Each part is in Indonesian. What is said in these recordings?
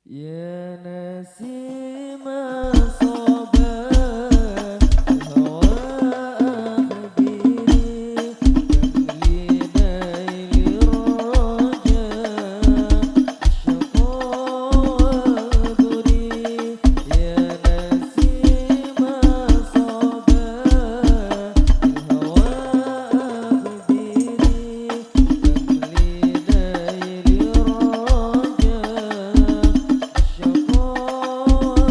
يا نسيم صبا الهوى أخبري كم لنيل الرجاء الشقاء أذري يا نسيم صبا الهوى أخبري كم لنيل الرجاء الشقاء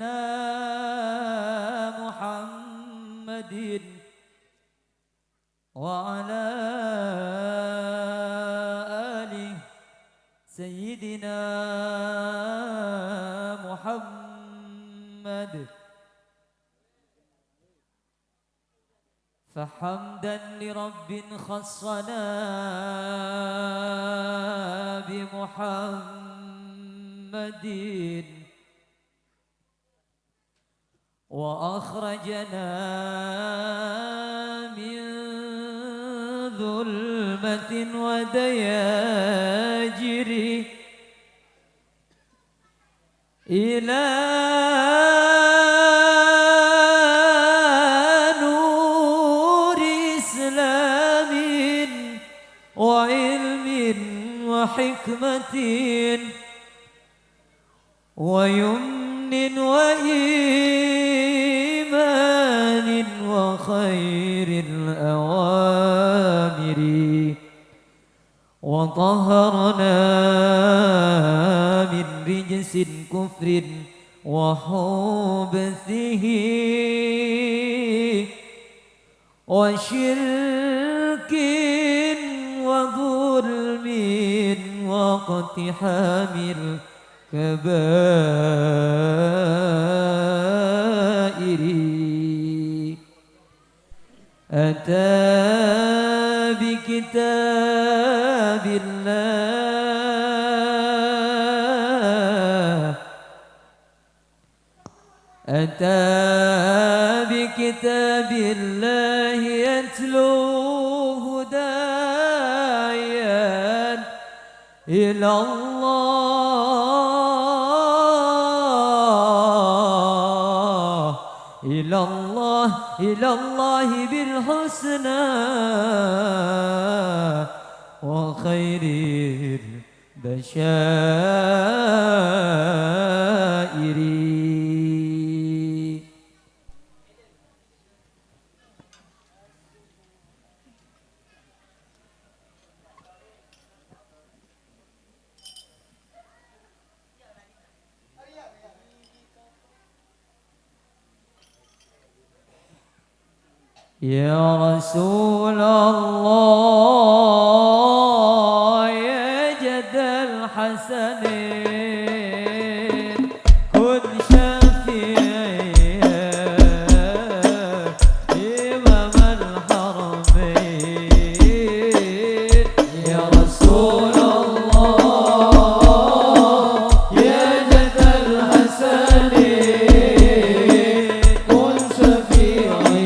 سيدنا محمد وعلى آله سيدنا محمد فحمدا لرب خصنا بمحمد وأخرجنا من ظلمة ودياجر إلى نور إسلام وعلم وحكمة ويمن وإيمان وخير الأوامر وطهرنا من رجس كفر وحبثه وشرك وظلم واقتحام الكبائر أتى بكتاب الله أتى بكتاب الله يتلو هدايا إلى الله إلى الله إلى الله بالحسنى وخير البشائر. يا رسول الله يا جد الحسنين كن شفيعي إمام الحرمين يا رسول الله يا جد الحسنين كن شفيعي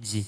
ji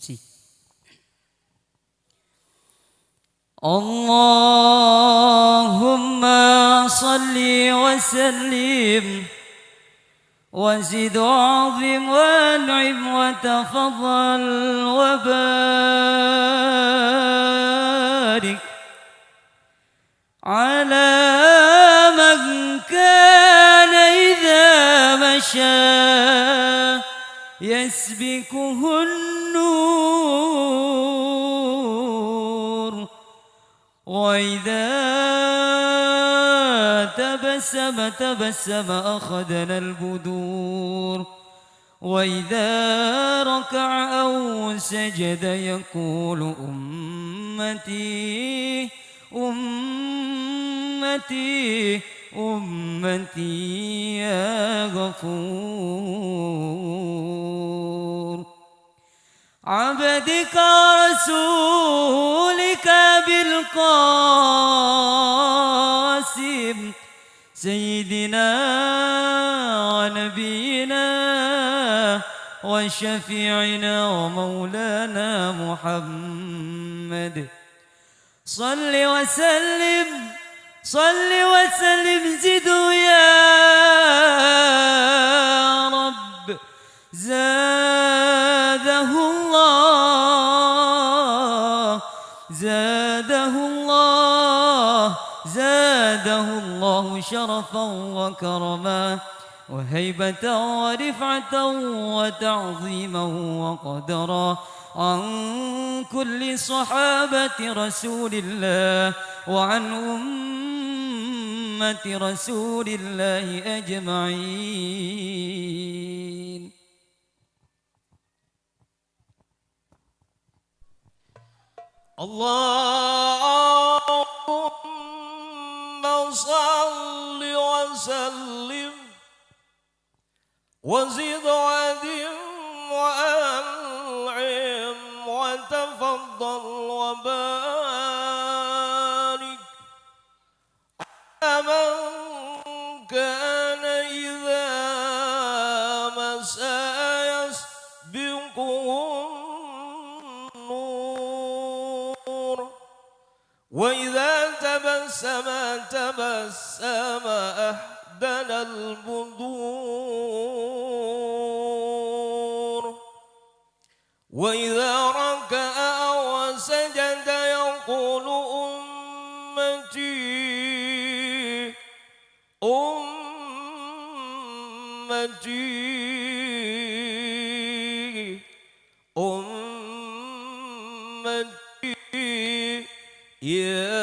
جي. اللهم صل وسلم وزد وعظم وانعم وتفضل وبارك على من كان إذا مشى يسبكه النور وإذا تبسم أخذنا البدور وإذا ركع أو سجد يقول أمتي أمتي أمتي يا غفور عبدك ورسولك بالقاسم سيدنا ونبينا وشفيعنا ومولانا محمد صل وسلم زدوا يا رب زاده الله شرفا وكرما وهيبة ورفعة وتعظيما وقدرا عن كل صحابة رسول الله وعن أمة رسول الله أجمعين. اللهم صل وسلم وزد وأدم وأنعم وتفضل وبارك على من كان إذا مسى يسبقه النور وإذا تبسم أحدن البدور وإذا ركع وسجد يقول أمتي أمتي أمتي يا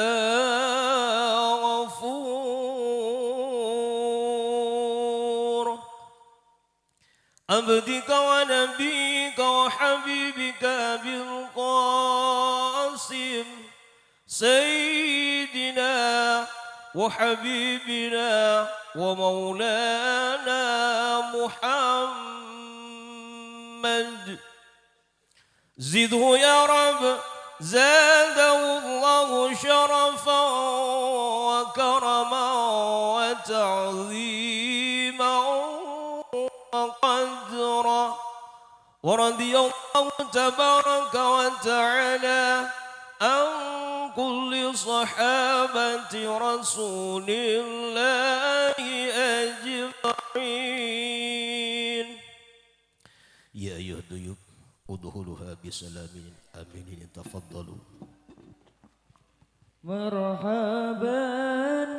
غفور عبدك ونبيك وحبيبك بالقاسم سيدنا وحبيبنا ومولانا محمد زده يا رب زاده الله شرفا وكرما وتعظيما وقدرا ورضي الله تبارك وتعالى عن كل صحابة رسول الله أجمعين. يا أيها الضيوف ادخلوها بسلام آمنين تفضلوا. مرحبا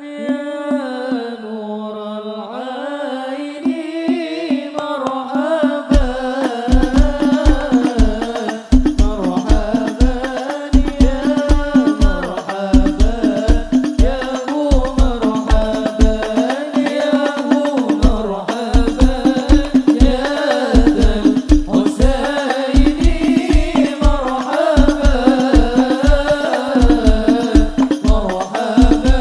يا نور العين مرحبا مرحبا يا مرحبا يا هو مرحبا يا هو مرحبا يا ذا الحسين مرحبا مرحبا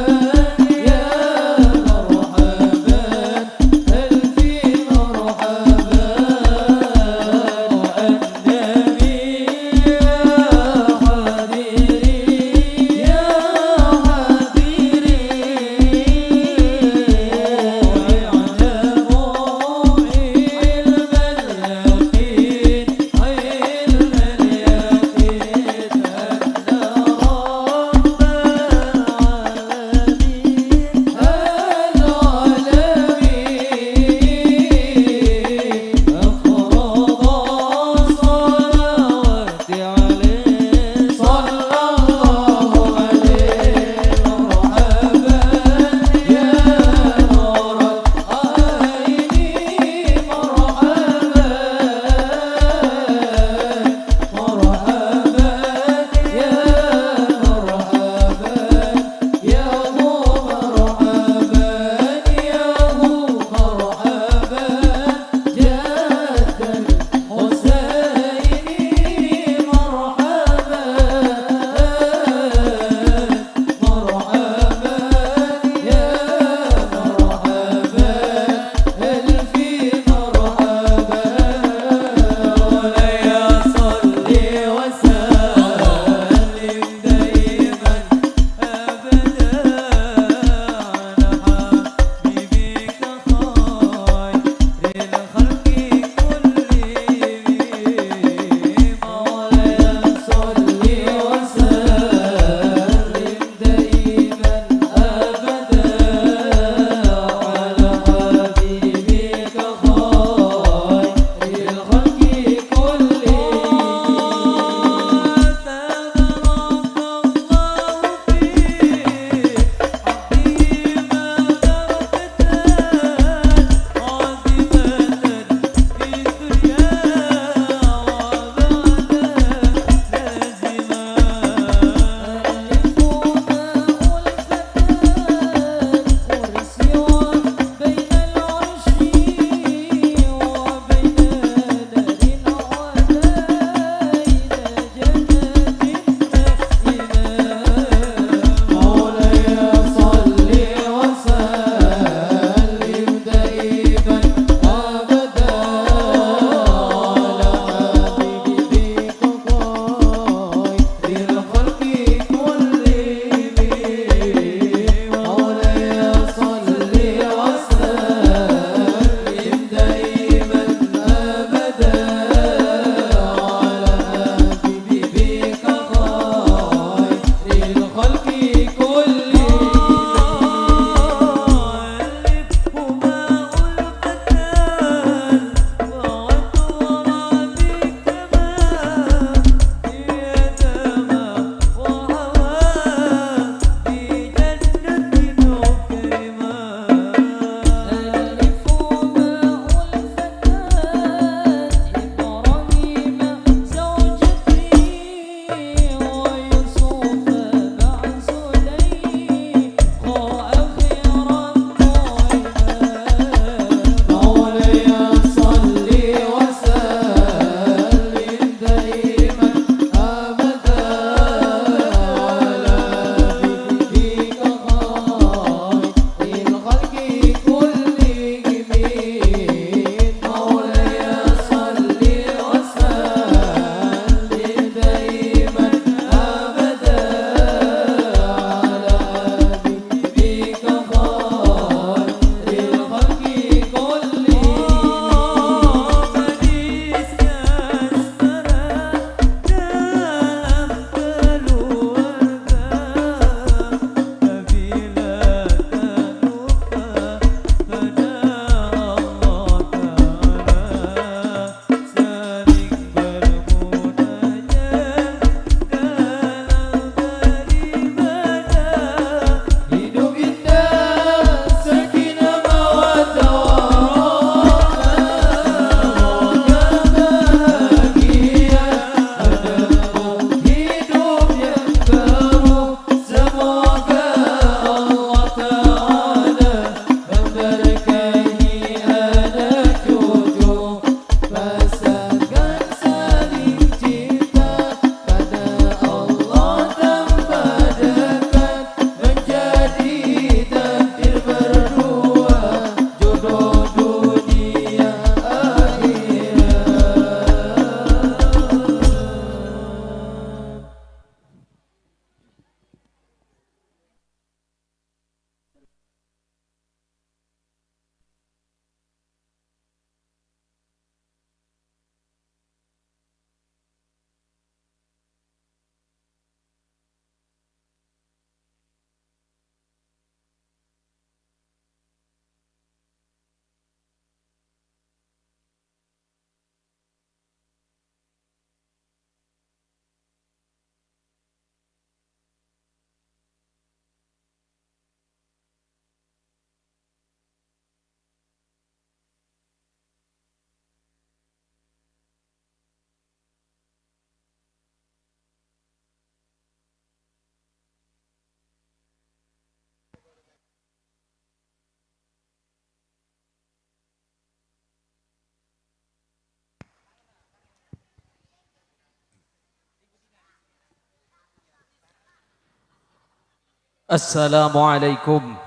Assalamualaikum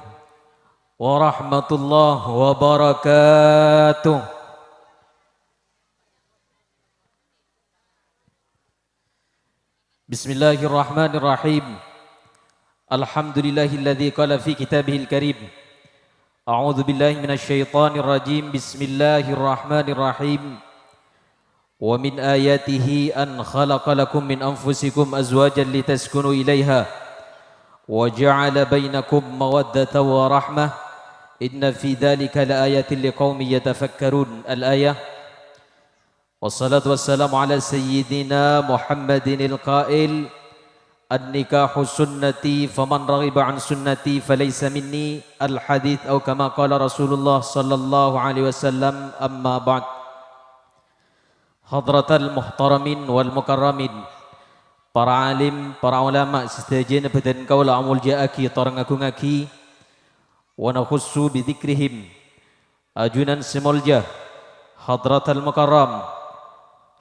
warahmatullahi wabarakatuh. Bismillahirrahmanirrahim. Alhamdulillahilladzi qala fi kitabihil karim. A'udzu billahi minasy syaithanir rajim. Bismillahirrahmanirrahim. Wa min ayatihi an khalaqa lakum min anfusikum azwajan litaskunu ilaiha wa ja'ala bainakum mawaddatan wa rahmah. Inna fi dzalika laayatin liqaumin yatafakkarun. Al-ayah. Wassalatu wassalamu ala sayyidina Muhammadinil qail an-nikahu sunnati faman raghiba an sunnati falaysa minni al-hadits atau kama qala Rasulullah sallallahu alaihi wasallam. Amma ba'd. Hadratal muhtaramin wal mukarramin, para alim, para ulama setajana badan kaula amul jaaki torang agungaki wa nakhussu bi dzikrihim ajunan simulja hadratal mukarram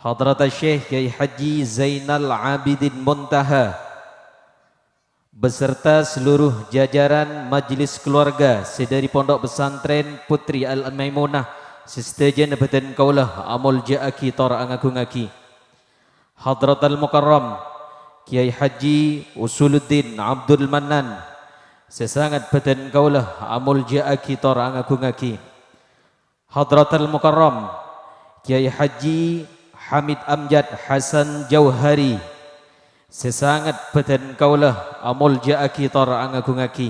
hadratal syekh Kyai Haji Zainal Abidin Muntaha beserta seluruh jajaran majlis keluarga sedari Pondok Pesantren Putri Al-Maimunah setajana badan kaula amul jaaki torang agungaki hadratal mukarram Kyai Haji Usuluddin Abdul Mannan sesangat badan kaulah amul jaaki torang agungaki hadratal mukarram Kyai Haji Hamid Amjad Hasan Jauhari sesangat badan kaulah amul jaaki torang agungaki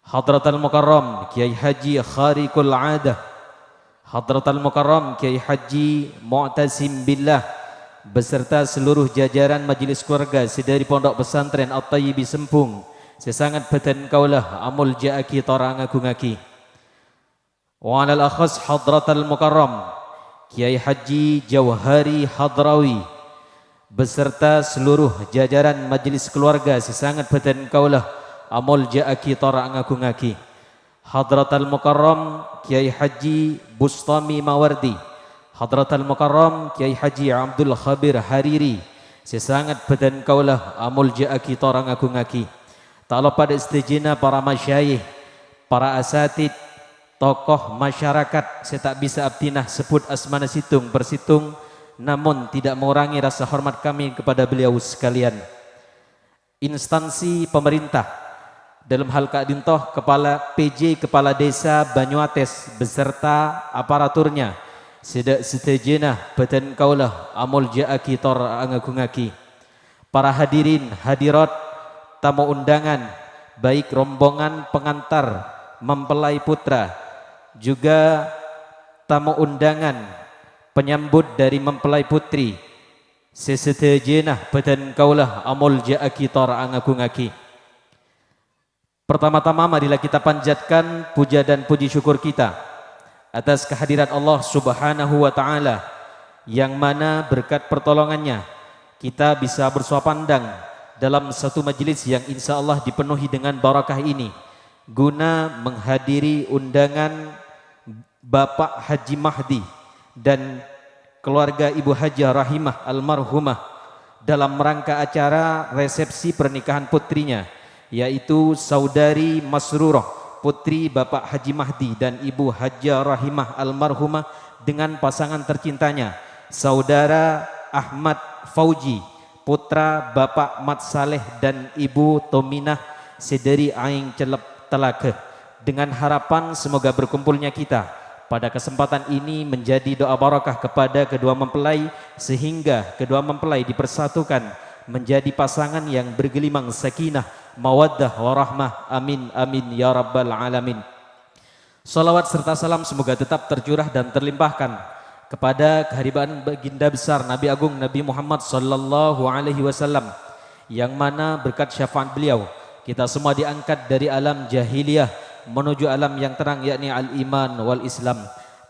hadratal mukarram Kyai Haji Khariqul Adah hadratal mukarram Kyai Haji Mu'tasim Billah beserta seluruh jajaran majlis keluarga sedari Pondok Pesantren At-Tayyibi Sempung sesangat badan kaulah amul jaaki torang agungaki wa alal akhas hadratal mukarram Kyai Haji Jauhari Hadrawi beserta seluruh jajaran majlis keluarga sesangat badan kaulah amul jaaki torang agungaki hadratal mukarram Kyai Haji Bustami Mawardi hadratal mukarram Kyai Haji Abdul Khabir Hariri sesangat badan kaulah amul jaaki torang agungaki. Tak lupa pada istijina para masyayikh, para asatid, tokoh masyarakat. Saya tak bisa abtinah sebut asmana situng bersitung, namun tidak mengurangi rasa hormat kami kepada beliau sekalian. Instansi pemerintah dalam hal Kadintoh, Kepala PJ Kepala Desa Banyuates beserta aparaturnya setajana badan kaulah amul jaaki torang agungaki. Para hadirin hadirat, tamu undangan, baik rombongan pengantar mempelai putra, juga tamu undangan penyambut dari mempelai putri, sesetajana badan kaulah amul jaaki torang agungaki. Pertama-tama marilah kita panjatkan puja dan puji syukur kita atas kehadiran Allah Subhanahu wa taala yang mana berkat pertolongannya kita bisa bersua pandang dalam satu majelis yang insya Allah dipenuhi dengan barakah ini guna menghadiri undangan Bapak Haji Mahdi dan keluarga Ibu Hajah Rahimah Almarhumah dalam rangka acara resepsi pernikahan putrinya, yaitu Saudari Masrurah putri Bapak Haji Mahdi dan Ibu Hajah Rahimah Almarhumah dengan pasangan tercintanya Saudara Ahmad Fauji putra Bapak Mat Saleh dan Ibu Tominah sedari Aing Celep Telake, dengan harapan semoga berkumpulnya kita pada kesempatan ini menjadi doa barakah kepada kedua mempelai sehingga kedua mempelai dipersatukan menjadi pasangan yang bergelimang sakinah mawaddah warahmah. Amin amin ya rabbal alamin. Salawat serta salam semoga tetap tercurah dan terlimpahkan kepada kehadiran baginda besar Nabi Agung Nabi Muhammad sallallahu alaihi wasallam yang mana berkat syafaat beliau kita semua diangkat dari alam jahiliyah menuju alam yang terang, yakni al-iman wal Islam.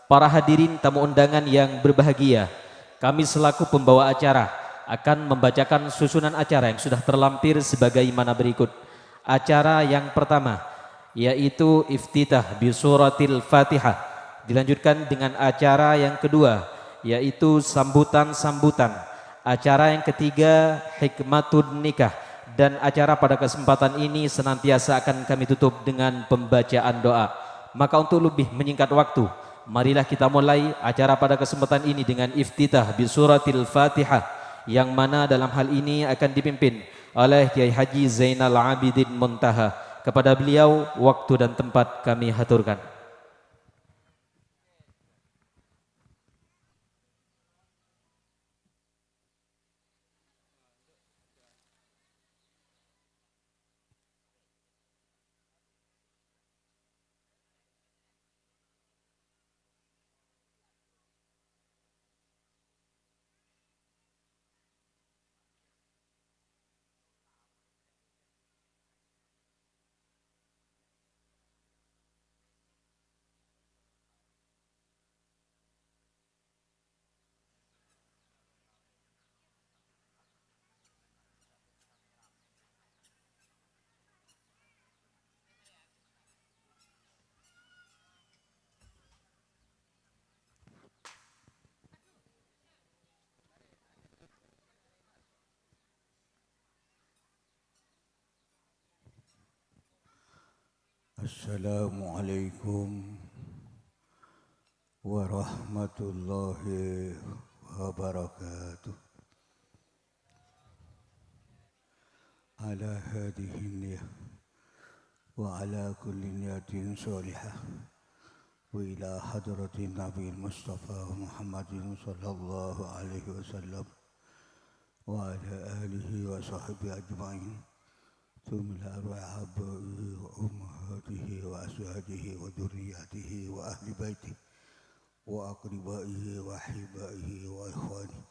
Para hadirin tamu undangan yang berbahagia, kami selaku pembawa acara akan membacakan susunan acara yang sudah terlampir sebagaimana berikut. Acara yang pertama yaitu iftitah bi suratil Fatihah. Dilanjutkan dengan acara yang kedua yaitu sambutan-sambutan. Acara yang ketiga hikmatun nikah. Dan acara pada kesempatan ini senantiasa akan kami tutup dengan pembacaan doa. Maka untuk lebih menyingkat waktu, marilah kita mulai acara pada kesempatan ini dengan iftitah bi suratil Fatihah, yang mana dalam hal ini akan dipimpin oleh Kiai Haji Zainal Abidin Muntaha. Kepada beliau waktu dan tempat kami haturkan. Assalamualaikum warahmatullahi wabarakatuh. Ala hadhihi niyyah wa ala kulli niyatin salihah wa ila hadratin Nabi Mustafa Muhammadin sallallahu alaihi wasallam wa ala alihi wa sahbihi ajma'in. ثم الأرواح آبائه وأمهاته وأزواجه وذرياته وأهل بيته وأقربائه وأحبائه وإخوانه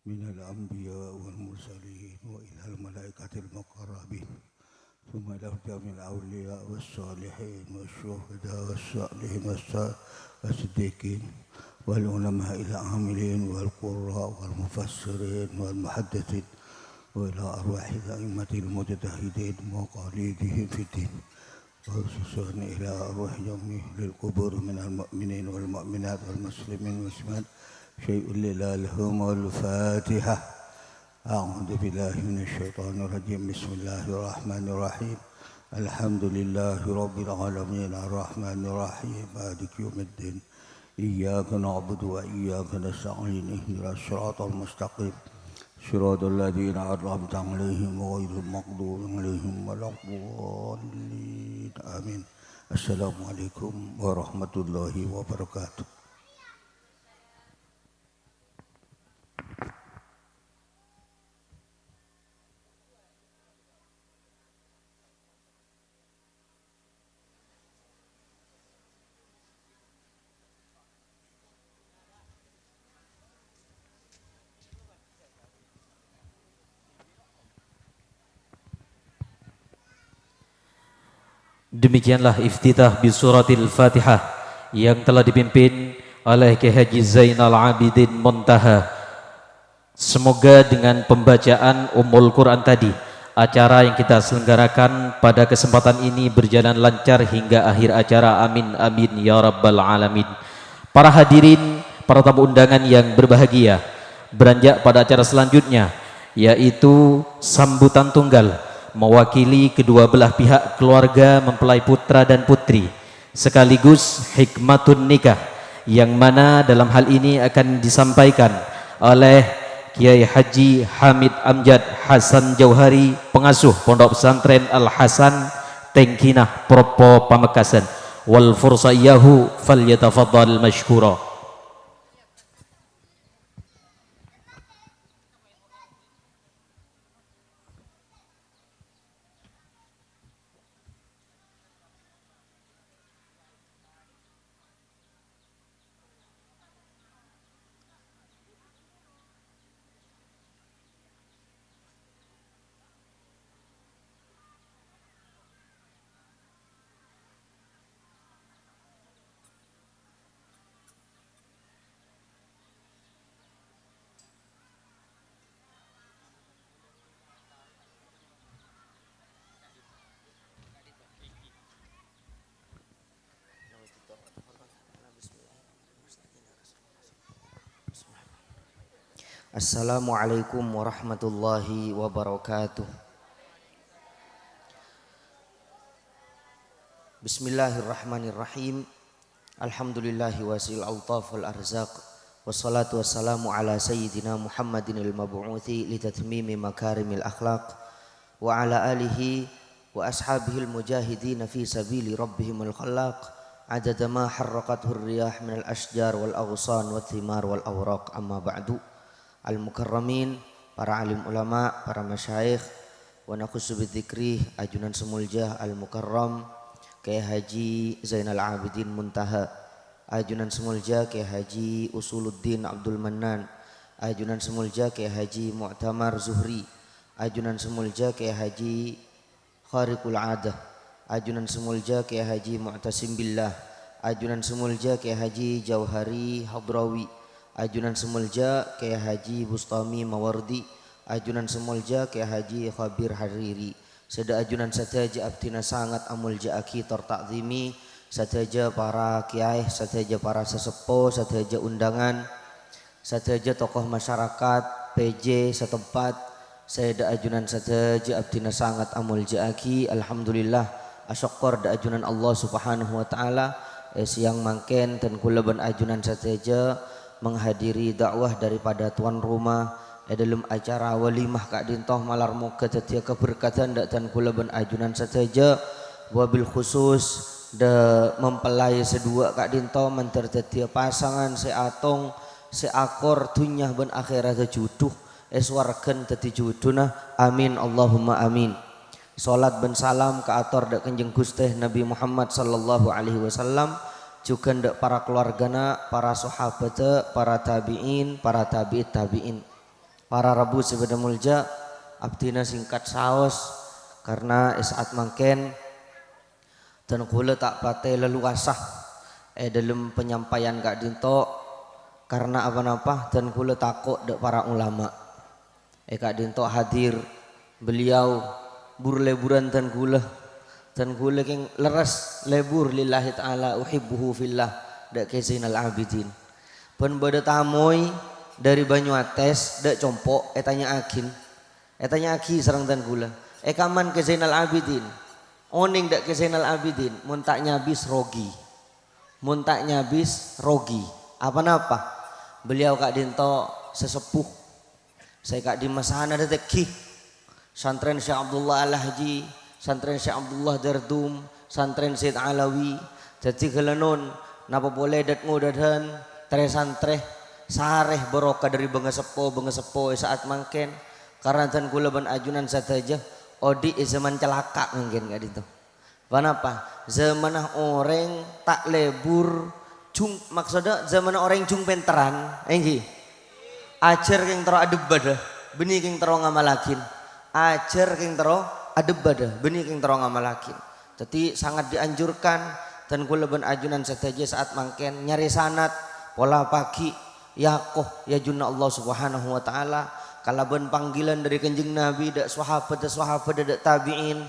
من الأنبياء والمرسلين وإلى الملائكة المقربين ثم إلى جميع الأولياء والصالحين والشهداء والصالحين والصديقين والعلماء العاملين والقراء والمفسرين والمحدثين وإلى أرواح الأئمة المجتهدين وقاليدهم في الدين وخصوصا إلى أرواح جميع للقبور من المؤمنين والمؤمنات والمسلمين والمسلمات شيء لله لهم الفاتحة. أعوذ بالله من الشيطان الرجيم. بسم الله الرحمن الرحيم. الحمد لله رب العالمين الرحمن الرحيم مالك يوم الدين إياك نعبد وإياك نستعين اهدنا الصراط المستقيم صراط الذين أنعمت عليهم غير المغضوب عليهم ولا الضالين آمين. السلام عليكم ورحمة الله وبركاته. Demikianlah iftitah bi suratil Fatihah yang telah dipimpin oleh Kiai Haji Zainal Abidin Muntaha. Semoga dengan pembacaan Ummul Quran tadi, acara yang kita selenggarakan pada kesempatan ini berjalan lancar hingga akhir acara. Amin amin ya rabbal alamin. Para hadirin, para tamu undangan yang berbahagia, beranjak pada acara selanjutnya, yaitu sambutan tunggal mewakili kedua belah pihak keluarga mempelai putra dan putri, sekaligus hikmatun nikah, yang mana dalam hal ini akan disampaikan oleh Kiai Haji Hamid Amjad Hasan Jauhari, pengasuh Pondok Pesantren Al Hasan Tengkinah Propo Pamekasan. Wal fursayahu falyatafaddal mashkura. Assalamualaikum warahmatullahi wabarakatuh. Bismillahirrahmanirrahim. Alhamdulillahi wasil altaf wal arzaq. Wassalatu wassalamu ala sayyidina Muhammadin al-mab'uthi litatmimi makarimil akhlaq wa ala alihi wa ashabihi al-mujahidin fi sabili rabbihimul khallaq adada ma harraqathu ar-riyah min al-ashjar wal aghsan wat thimar wal awraq. Amma ba'du. Al-mukarramin, para alim ulama, para masyayikh, wa nakhussu bidzikri ajunan semuljah al-mukarram Kiai Haji Zainal Abidin Muntaha, ajunan semulja Kiai Haji Usuluddin Abdul Mannan, ajunan semulja Kiai Haji Mu'tamar Zuhri, ajunan semulja Kiai Haji Khariqul Adah, ajunan semulja Kiai Haji Mu'tasim Billah, ajunan semulja Kiai Haji Jauhari Hadrawi, ajunan semulja Kiai Haji Bustami Mawardi, ajunan semulja Kiai Haji Khabir Hariri. Seda ajunan sataja abdina sangat amulja aki tertakzimi, sataja para kiai, sataja para sesepuh, sataja undangan, sataja tokoh masyarakat, PJ setempat. Seda ajunan sataja abdina sangat amulja aki. Alhamdulillah asyukur da ajunan Allah Subhanahu wa taala siang mangken dan kula ban ajunan sataja menghadiri dakwah daripada tuan rumah dalam acara walimah Kak Dintoh malar muka tetia keberkatan dan kula ban ajunan saja wabil khusus de mempelai sedua Kak Dintoh menter tetia pasangan seatong seakor tunyah ban akhirat jodoh eswarken teti juduna amin Allahumma amin. Salat ben salam ka ator dak Kanjeng Gusti Nabi Muhammad sallallahu alaihi wasallam juga dak para keluargana, para sahabat, para tabi'in, para tabi'it tabi'in. Para rabu sebeda mulja abdina singkat saos karena saat mangken dan kula tak pate leluasah dalam penyampaian Kak Dinto karena apa-apa dan kula takut dek para ulama. Kak Dinto hadir beliau burleburan dan kula keng leres lebur lillahi ta'ala uhibbuhu fillah dek Zainal Abidin. Pun bada tamoy dari Banyuates dak compok etanya aki sareng dan gula kaman ke Zainal Abidin oning dak ke Zainal Abidin mun tak nyabis rogi apa beliau Kak Dinto sesepuh saya Kak Dimas sana deteki santren Syekh Abdullah Al-Haji, santren Syekh Abdullah Dardum, santren Syed Alawi jadi gelenon napa boleh dat ngudadan tre santreh sareh barokah dari bengesepo saat mangken karena dan kula ban ajunan sataja odi zaman celaka mungkin gak itu. Kenapa? Zamanah orang tak lebur jung maksudnya zamanah orang jung penteran enggi. Ajar keng tero adeb badah benih keng tero ngamalakin. Ajar keng tero adeb badah benih keng tero ngamalakin. Jadi sangat dianjurkan dan kula ban ajunan sataja saat mangken nyari sanat pola pagi yakoh ya junna Allah Subhanahu wa taala kalaban panggilan dari Kanjeng Nabi dak sahabat dak tabi'in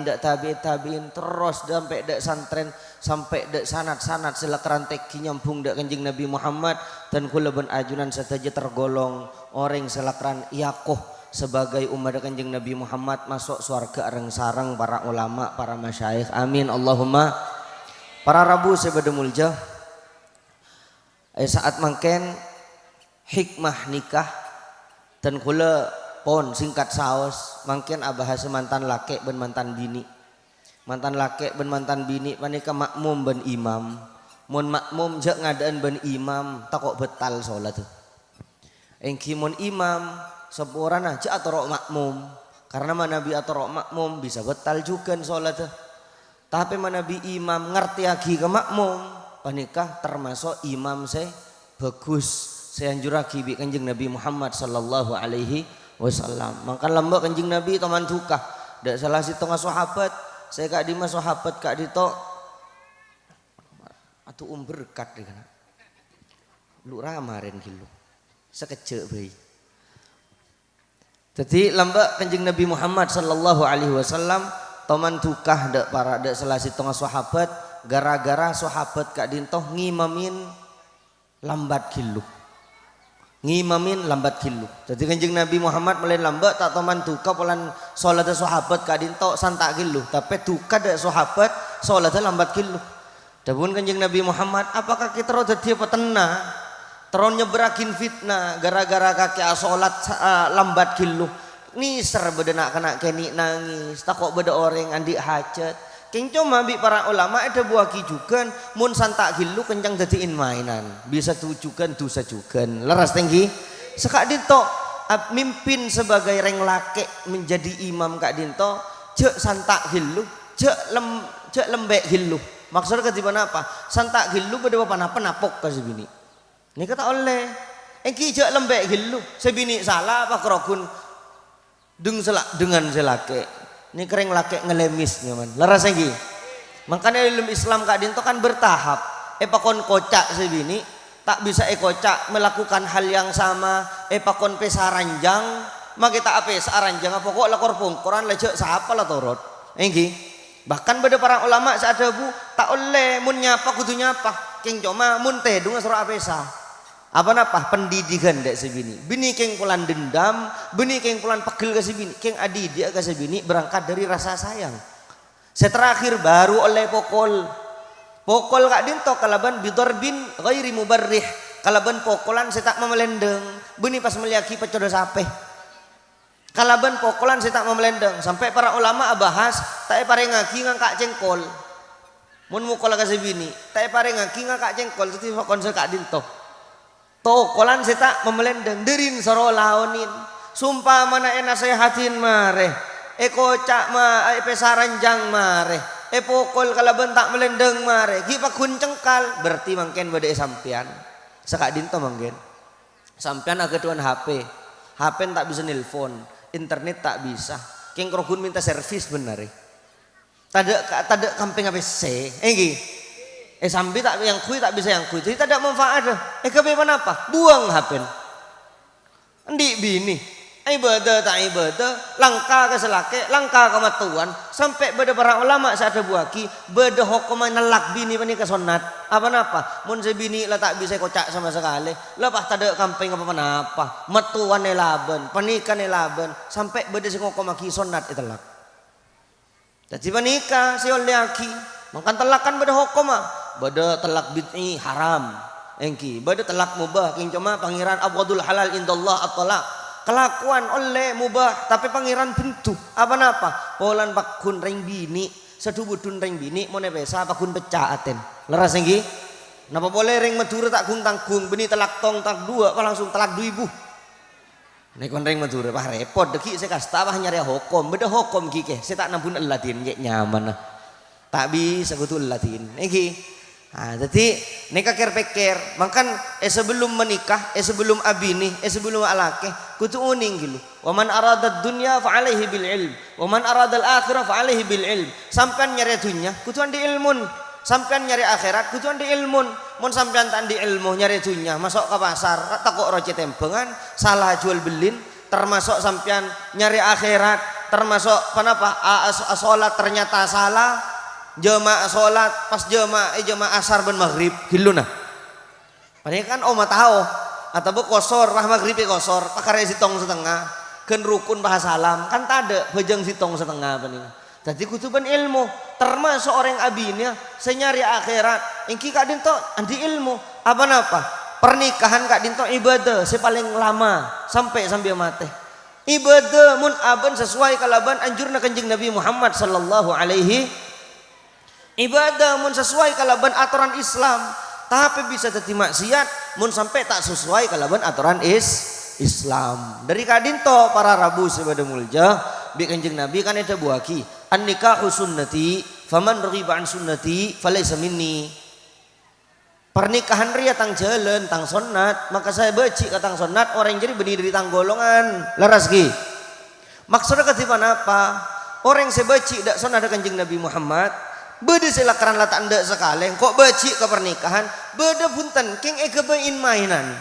dak tabi'in terus sampai dak santren sampai dak sanat selakran teki nyambung dak Kanjeng Nabi Muhammad dan kula ban ajunan sataja tergolong orang selakran yakoh sebagai umat Kanjeng Nabi Muhammad masuk surga areng sareng para ulama para masyayikh amin Allahumma. Para rabu sebeda mulja saat mangken hikmah nikah dan kula pon singkat saos mangken abahasa mantan laki ben mantan bini panika makmum ben imam mun makmum jak ngadaan ben imam takok betal salat engki mun imam sepurana jak atoro makmum karena manabi atoro makmum bisa betal juga salat tapi manabi imam ngerti lagi ke makmum panikah termasuk imam saya bagus saya anjuraki bi Kanjeng Nabi Muhammad sallallahu alaihi wasallam. Maka lembak Kanjeng Nabi teman tukah dak salah si tengah sahabat saya Kak Dimas sahabat Kak Dito atuh berkat dikana lu ramaren kilu sekecek bae. Jadi lembak Kanjeng Nabi Muhammad sallallahu alaihi wasallam teman tukah dak para dak salah si tengah sahabat gara-gara sahabat Kak Dintoh ngimamin lambat kilu ngimamin lambat kilu. Jadi Kanjeng Nabi Muhammad melain lambat tak toman duka polan salat sahabat kadinto santak kilu. Tapi duka dak sahabat salat lambat kilu. Dapun Kanjeng Nabi Muhammad apakah kita roda dia petena teron nyeberakin fitnah gara-gara kaki salat lambat kilu. Niser beda nak kena keni nangis takut beda orang andi hajat. Keng cuma bi para ulama ada buaki juga mun santak gilu kencang jadiin mainan bisa tujukan dosa juga leras tinggi sekak dinto mimpin sebagai reng lake menjadi imam kak dinto cek santak gilu cek lembek gilu maksudnya ke mana apa santak gilu beda apa napok kasih bini ini kata oleh engki cek lembek gilu sebini salah apa kerokun dengan selake ini kering laki ngelemis nyaman leras lagi makanya ilmu Islam kak dinto kan bertahap pakon kocak sebini tak bisa kocak melakukan hal yang sama pakon pesaranjang mak kita apa saranjang apa kok lakor pungkuran lecek siapa lah torot enggi bahkan pada para ulama saat bu tak oleh mun nyapa kudu nyapa keng cuma mun teh dunga surah apesa apa napa pendidikan dek sebini bini keng pulan dendam bini keng pulan pegel ke sebini keng adi dia ke sebini berangkat dari rasa sayang seterakhir baru oleh pokol kak dinto kalaban bidarbin ghairi mubarrih kalaban pokolan saya tak memelendeng bini pas meliaki pecodo sape kalaban pokolan saya tak memelendeng sampai para ulama bahas tak pare ngaki ngangkak cengkol mun mukol ke sebini tak pare ngaki ngangkak cengkol itu konser kak dinto tokolan seta memelendeng derin soro laonin sumpah mana nasehatin mare kocak ma pesaranjang mare pokol kalau bentak melendeng mare kipa kun cengkal berarti mangken bade sampean sekak dinto mangken sampean ageduan HP tak bisa nelpon internet tak bisa keng krogun minta servis benar tada kamping ABC enggi sambil tak yang kui tak bisa yang kui jadi tidak manfaat kebebanan apa buang hapen endi bini ibadah tak ibadah langka ke selake langka ke matuan sampai beda para ulama saat ada buaki beda hukuman nelak bini pani ke sunat apa napa mun sebini lah tak bisa kocak sama sekali lepas tada kamping apa matuan elaban panikan elaban sampai beda si hukumaki sunat itelak jadi panika si oliaki makan telakan beda hukum bada telak bid'i haram engki bada telak mubah king cuma pangeran abghadul halal indallah at-talaq kelakuan oleh mubah tapi pangeran bentuk apa napa polan pakun ring bini sedubudun ring bini mone pesa pakun pecah aten leras engki napa boleh ring madura tak gung tanggung beni telak tong tak dua apa langsung telak 2000 nek kon ring madura bah repot deki saya kasta bah nyari hukum beda hukum kike saya tak nampun eladin nyaman tak bisa betul latin engki jadi nikah pikir makan sebelum menikah sebelum abini sebelum alake kutu uning gitu wa man arada dunya fa alaihi bil ilm wa man arada al akhirah fa alaihi bil ilm sampean nyari dunya kutu andi ilmun sampean nyari akhirat kutu andi ilmun mun sampean tak andi ilmu nyari dunya masuk ke pasar takok roce tempengan salah jual belin termasuk sampean nyari akhirat termasuk kenapa salat ternyata salah jemaah sholat pas jemaah asar ben maghrib gitu nah padahal kan oma tahu atau kosor bah maghrib kosor pakare sitong setengah ken rukun bah salam kan tada bejeng sitong setengah paning jadi kutuban ilmu termasuk orang abinya senyari akhirat engki kak dinto anti ilmu apa napa pernikahan kak dinto ibadah paling lama sampai mati ibadah mun aban sesuai kalaban anjurna kanjeng Nabi Muhammad sallallahu alaihi ibadah mun sesuai kalaban aturan Islam tapi bisa jadi maksiat mun sampai tak sesuai kalaban aturan Islam dari kadinto para rabu sebada mulja bi kanjeng Nabi kan ada buaki an nikahu sunnati faman raghiba an sunnati falaysa minni pernikahan ria tang jalan tang sunat maka saya beci ke tang sunat orang jadi benih dari tang golongan leras ki maksudnya ketipan apa orang saya beci dak sunat ada kanjeng Nabi Muhammad beda silakaran lata anda sekali kok baci ke pernikahan beda punten king kebain mainan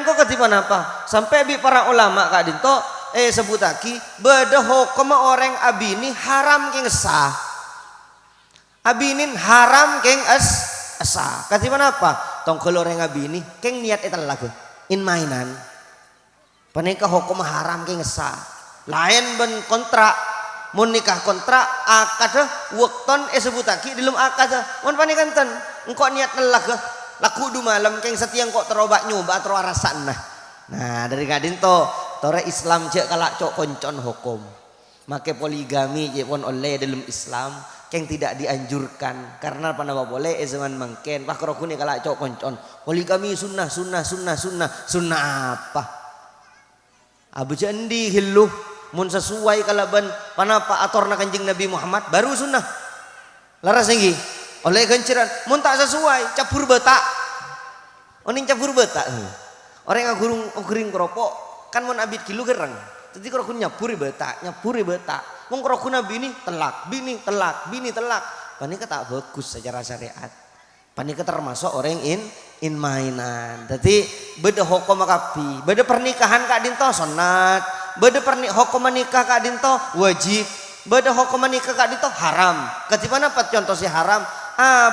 kok ketipan apa sampai bi para ulama kak dinto sebutaki beda hukum orang abini haram king sah abinin haram king sah ketipan apa tong kalau orang ngabini keng niat itu lagu in mainan panika hukum haram keng ngesah lain ben kontrak mun nikah kontrak akad wakton sebutaki dilum akad mun panikanten engkau niat lagu laku du malam keng setiang kok terobak nyoba atau rasan nah dari kadin to tore Islam cek kalak cok koncon hukum make poligami je pun oleh dalam Islam keng tidak dianjurkan karena panapa boleh zaman mangken pak rokune kalak cok koncon poligami sunnah apa abu jandi hiluh mun sesuai kalaban panapa atorna kanjeng Nabi Muhammad baru sunnah laras tinggi oleh kenceran mun tak sesuai cabur betak oning cabur betak orang yang guring keropok kan mun abid kilu gerang jadi kalau kun nyapuri betak mau kerokun bini telak panika tak bagus secara syariat panika termasuk orang in mainan jadi beda hukum makapi beda pernikahan kak dinto sunat beda hukum menikah kak dinto wajib beda hukum menikah kak dinto haram ketipan apa contoh si haram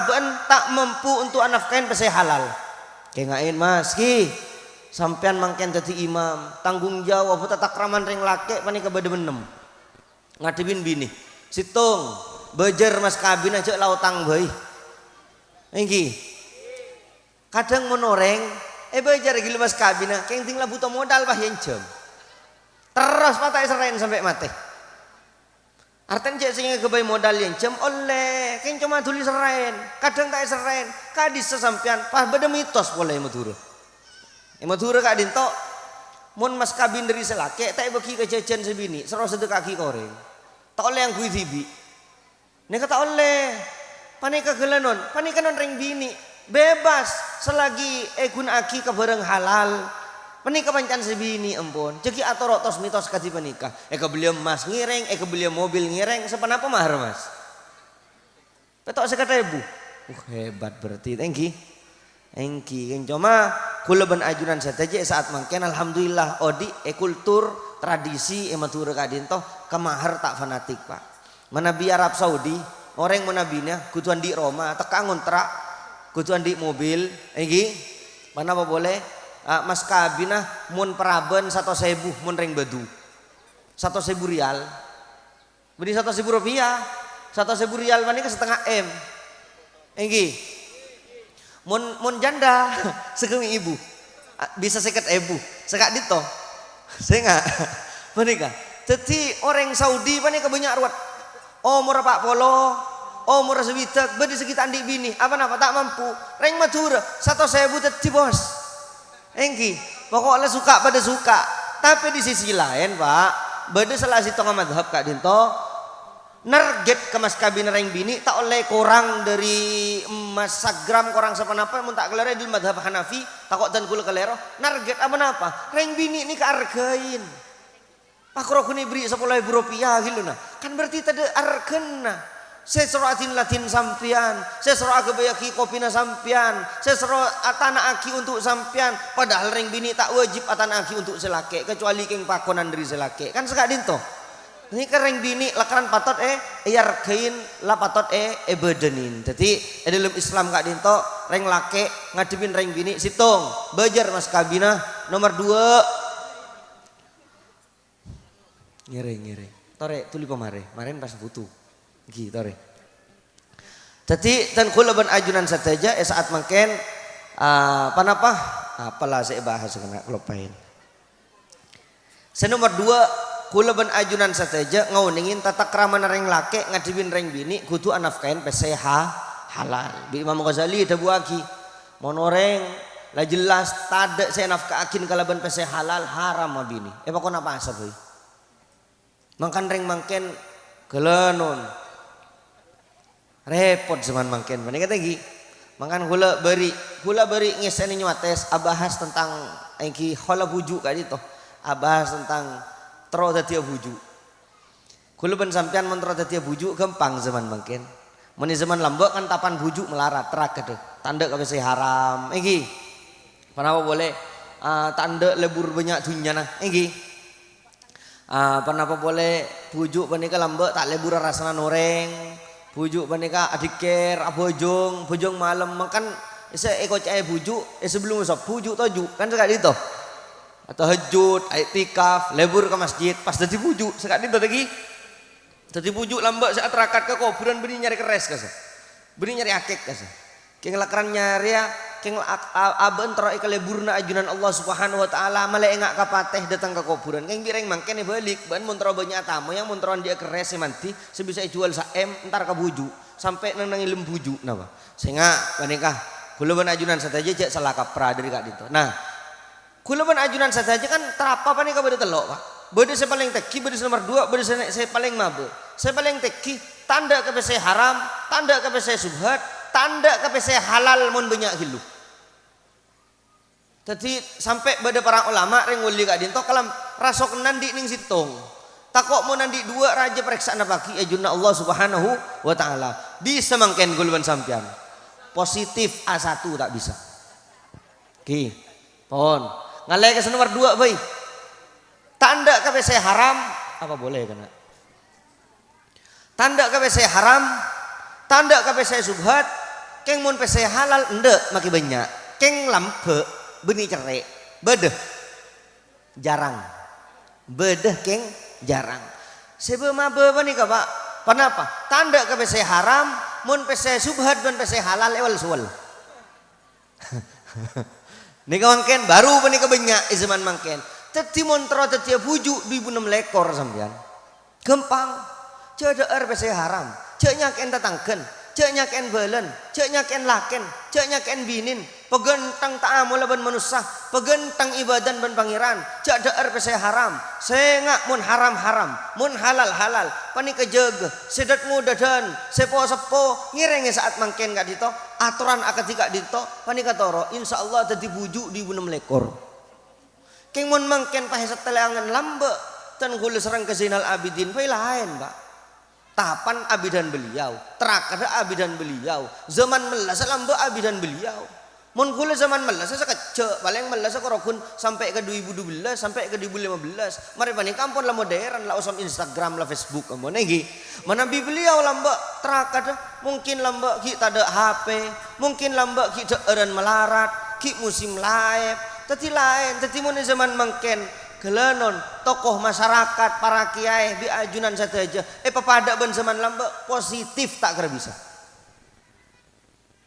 ben tak mampu untuk anak kain pesai halal kayak ngain mas ki sampean mangken jadi imam tanggung jawab tata kraman ring lake panika beda benem ngadepin bini situng bejer mas kabin aja lautang bayi engki kadang menoreng bejer gila mas kabin keng tinggal butuh modal bah yang jam terus mata serain sampai mati artinya cek sehingga kebayi modal yang jam oleh keng cuma tulis serain kadang tak serain kadis sesampian pas beda mitos boleh Madura kak dinto mun mas kabin dari selake tak bagi kejajan sebini serau sedekah kaki koreng tak oleh yang kui tibi neka tak oleh panika gelanon panika non ring bini bebas selagi gun aki ke barang halal panika pancan sebini empun jadi atau rotos mitos kati panika beliau emas ngireng beliau mobil ngireng sepan apa mahar mas petok sekata ibu hebat berarti engki cuma kula ben ajunan saja saat mangken alhamdulillah odi kultur tradisi matura kadinto kemahar tak fanatik pak menabi Arab Saudi orang menabinya kutuan di Roma teka ngontrak kutuan di mobil mana apa boleh mas kabinah mun peraben 1.000 mun ring badu 1.000 rial beri 1.000 rupiah 1.000 rial mana ke setengah M mun janda segemi ibu bisa seket ibu sekat dito saya nggak menikah jadi orang Saudi panika banyak ruat murah pak polo murah sebitak bedi sekitar andi bini apa tak mampu reng Madura 1.000 tadi bos engki pokoknya suka pada suka tapi di sisi lain pak beda salah si tengah madhab kak dinto narget ke mas kabin reng bini tak oleh kurang dari emas sagram kurang sepanapa mun tak kelere di madhab Hanafi takut dan kula kelero narget apa reng bini ini keargain pak rokuni beri 10.000 rupiah gitu nah kan berarti tadi argena saya seratin latin sampian saya serah kebayaki kopina sampian saya serah atana aki untuk sampian padahal reng bini tak wajib atana aki untuk selake kecuali keng pakonan dari selake kan sekak dinto ini kereng bini lakaran patot yarkain la patot bedenin jadi dalam Islam kak dinto reng lake ngadepin reng bini situng bejar mas kabinah nomor 2 ngiring tore tuli pemare maren pas butuh gitu tore jadi dan kula ben ajunan saja saat mangken panapa apalah saya bahas kena kelopain nomor 2 kula ben ajunan sateja ngauningin tata krama reng lake ngadepin reng bini kudu anafkain peseha halal bi Imam Ghazali ada buaki monoreng lah jelas tada saya nafkaakin kalaban peseha halal haram mah bini pokoknya apa asal euy mangkan reng mangken gelenon repot zaman mangken mana kata gi mangkan kula beri ngeseni nyuates abahas tentang engki hola bujuk kali itu abahas tentang tero dadi bujuk. Kula ben sampean men tero dadi bujuk gampang zaman mangken. Mun zaman lambek kan tapan bujuk melarat terak gede. Tanda ka wis haram. Iki. Panapa boleh tanda lebur banyak dunya nah. Iki. Panapa boleh bujuk panika lambek tak lebur rasana noreng. Bujuk panika adiker abojong, bojong malam makan eko cai bujuk, sebelum usap bujuk toju kan sekali itu. Atau hajud, iktikaf, lebur ke masjid, pas dadi bujuk sekali itu lagi. Dadi bujuk lambak saat terakat ke kuburan beri nyari keres kasa. Beri nyari akik kasa. Keng lakaran nyari ya, keng aben tero ke leburna ajunan Allah Subhanahu wa taala male engak kapateh datang ke kuburan. Keng bireng mangkene balik ban mun tero banyak tamu yang mun teron dia keres manti sebisa jual saem entar ke bujuk sampai nang ilem bujuk napa. Sehingga panikah kula ban ajunan sataja cek salah kapra dari kak dito. Nah, kula ban ajunan sataja kan terapa panika bade telok, Pak. Bade saya paling teki, bade nomor 2, bade saya paling mabe. Saya paling teki tanda ke saya haram, tanda ke saya subhat, tanda ke saya halal mun banyak hilu. Jadi sampai pada para ulama reng uli kak dinto kalam rasok nandi ning sitong. Takok mau nandi 2 raja periksa pagi ajunna Allah Subhanahu wa taala. Bisa mangken gulban sampean. Positif A1 tak bisa. Ki. Pon. Ngalai ke nomor 2 bae. Tanda ke saya haram apa boleh kena? Tanda ke saya haram, tanda ke saya subhat, keng mun saya halal endek maki banyak. Keng lampe benih cerai, bedeh jarang, bedeh keng jarang. Sebema beba nih kak Pak, kenapa? Tanda ke saya haram, mun saya subhat dan saya halal ewal suwal. Nih mangken baru benih kebanyak zaman mangken. Teti montro teti bujuk 2006 lekor sampean. Gempang. Cek deer saya haram. Cek nyaken tatangken. Cek nyaken belen. Cek nyaken laken. Cek nyaken binin. Pegentang ta'amul ban manusia. Pegentang ibadan ban pangeran. Cek deer saya haram. Sengak mun haram-haram. Mun halal-halal. Pani kejege. Sedat mudadan. Sepo-sepo. Ngirenge saat mangken gak dito. Aturan akad gak dito. Pani katoro. Insya Allah teti bujuk 2006 lekor. Keng mun mangken pahe seteleangan lambe tan kula serang ke Zainal Abidin pai lain, Pak. Tahapan abidan beliau, terakada abidan beliau, zaman melas lambe abidan beliau. Mun kula zaman melas sekecek, paling melas korokun sampai ke 2012 sampai ke 2015. Mari pani kampun lah modern lah usam Instagram lah Facebook amon nggih. Manabi beliau lambe terakada mungkin lambe ki tada HP, mungkin lambe ki deureun melarat, ki musim laep. Teti lain, teti mun zaman mangken gelanon tokoh masyarakat para kiai di ajunan saja. Pepada ben zaman lambe positif tak kira bisa.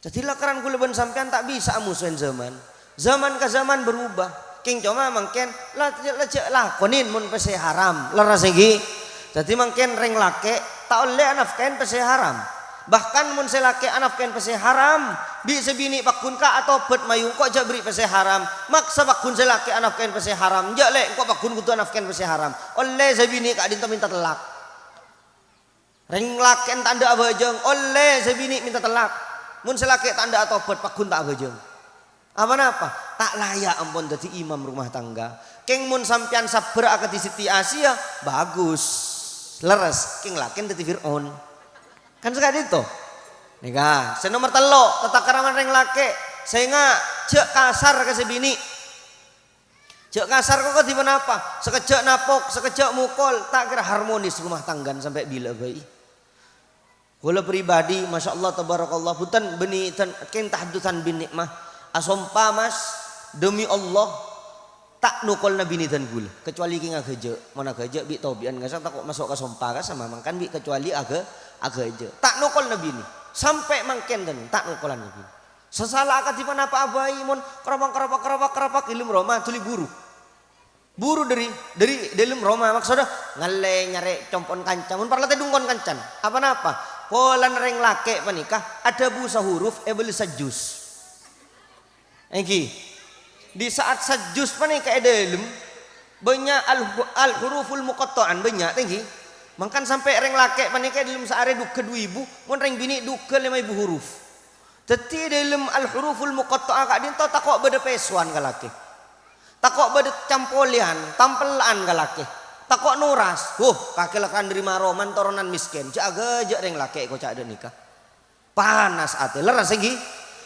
Jadi lakaran kula ben sampean tak bisa musuhin zaman. Zaman ke zaman berubah. King cuma mangken lajak lakonin mun pese haram. Leras iki. Jadi mangken reng lake tak oleh nafkain pese haram. Bahkan mun selake anak kain pese haram bi sebini pakun ka atau bet mayung kok jak beri pese haram maksa pakun selake anak kain pese haram jak le kok pakun kutu anak kain pese haram oleh sebini kak dinta minta telak reng laken tanda abajeng oleh sebini minta telak mun selake tanda atau bet pakun tak abajeng apa tak layak ampun jadi imam rumah tangga keng mun sampean sabar akad di Siti Asia bagus leres keng laken dadi Fir'aun. Kan sekali itu nika saya nomor telo tata karaman reng lake sehingga cek kasar ke sebini cek kasar kok di mana apa sekejap napok sekejap mukul tak kira harmonis rumah tanggan sampai bila bayi kula pribadi masya Allah tabarakallah bukan beni ken tahdusan bin nikmah asompa mas demi Allah tak nukol nabi dan gula kecuali kinga geje mana geje bi tobian nggak tak kok masuk ke sompa sama mangkan bi kecuali aga aja tak nukol nabi ini sampai mangken dan tak nukolan nabi sesalah akad di mana apa abai mon kerapak ilmu Roma tuli buru dari ilmu Roma maksudnya ngale nyare compon kancang mun parla dungkon kancan apa polan reng lake panikah ada busa huruf ebel sajus engki di saat sajus panikah edelem banyak al huruful muqatta'an banyak tinggi mangkan sampai reng lake panika dalam saare duke 2000 mun reng bini duke 5000 huruf teti dalam al huruful muqatta'ah kak dinto takok beda pesuan ka lake takok beda campolian tampelan ka lake takok nuras kake lekan dari maroman toronan miskin jaga aja reng lake kok cak ada nikah panas ate leras lagi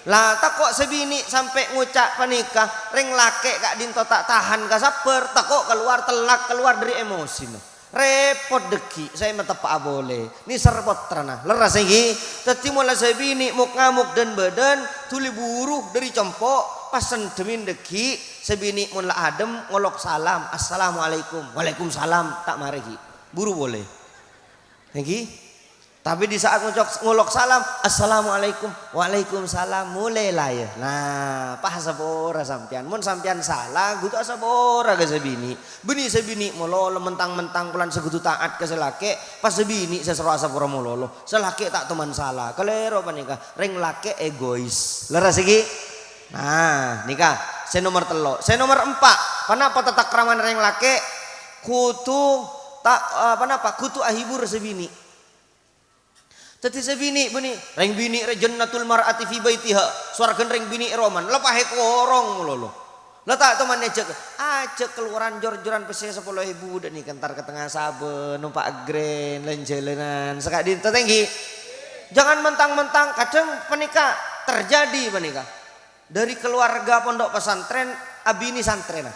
lah takok sebini sampai ngucak panikah reng lake kak dinto tak tahan ka saper takok keluar telak keluar dari emosi repot deki saya metepa boleh ni serpot terana leras lagi tadi mulai saya bini muk ngamuk dan badan tuli buruh dari cempok pasen demin deki sebini mulai adem ngolok salam assalamualaikum waalaikumsalam tak mari buru boleh lagi tapi di saat ngolok salam assalamualaikum waalaikumsalam mulailah ya nah pas sabora sampian mun sampian salah gutu sabora ke sebini bini sebini mololo mentang-mentang pulan segutu taat ke selake pas sebini sesero sabora mololo selake tak teman salah kelero panika ring lake egois leras iki nah nikah saya nomor 3 saya nomor 4 panapa tatak raman ring lake kutu tak panapa kutu ahibur sebini tadi sebini bini reng bini jannatul mar'ati fi baitiha swarga reng bini roman lepah korong lolo letak temannya cek keluaran jor-joran pesen 10.000 dan nih kentar ke tengah saben numpak grand lenjelenan sekak di tetenggi jangan mentang-mentang kadang penikah terjadi penikah dari keluarga pondok pesantren abini santren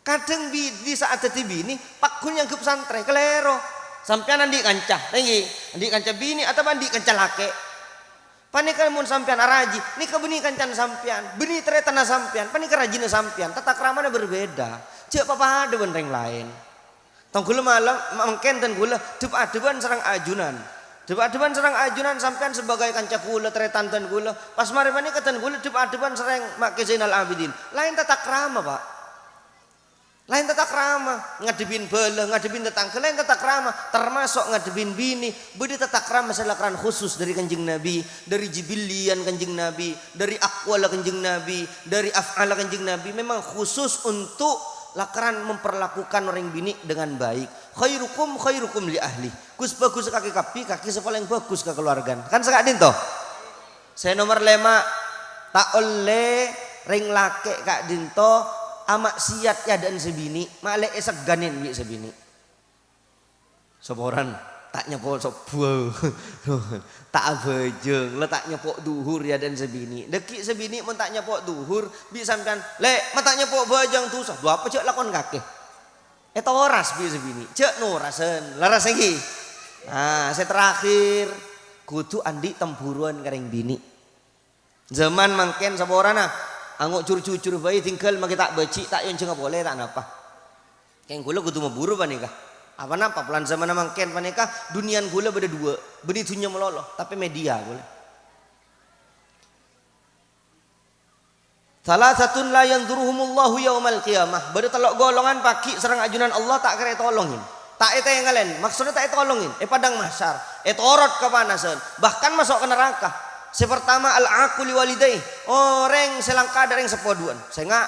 kadang di saat tadi bini pakun yang ke pesantren kelero sampean andi kancah tinggi andi kancah bini atau andi kancah lake panika mun sampean araji ni beni kancan sampean beni teretana sampean panika rajina sampean tata kramana berbeda cek papa ada reng lain tong kula malam mangken ten kula depan serang ajunan depan serang ajunan sampean sebagai kancah kula teretan ten kula pas mari panika ten kula depan serang mak Zainal Abidin lain tata krama Pak lain tata krama ngadepin bela ngadepin tetangga lain tata krama termasuk ngadepin bini budi tata krama selakran khusus dari kanjeng Nabi dari jibilian kanjeng Nabi dari akwal kanjeng Nabi dari af'al kanjeng Nabi memang khusus untuk lakaran memperlakukan orang bini dengan baik khairukum li ahli kus bagus kaki kaki sepaling bagus ke keluarga kan sekadin toh saya nomor 5 tak oleh ring lake kak dinto amak siat ya dan sebini malek esak ganin bi sebini soboran tak nyepok sobo tak bejeng letak nyepok duhur ya dan sebini deki sebini mun tak nyepok duhur bi sampean lek mata nyepok bejeng tuh dua apa cek lakon kakek eta oras bi sebini cek norasen laras lagi nah saya terakhir kudu andi tempuruan kering bini zaman mangken soborana angok cur-cur bayi tinggal maki tak becik tak yang cenga boleh tak napa keng gula kudu maburu panika apa napa pelan zaman mangken panika dunian gula beda dua beni dunya meloloh tapi media gula salah satun la yanzuruhumullahu yaumal qiyamah beda telok golongan paki serang ajunan Allah tak kira tolongin tak eta yang kalian maksudnya tak tolongin padang mahsyar orot kepanasan bahkan masuk ke neraka. Sepertama al-aquli walidai orang selangkah dari sepoduan saya nggak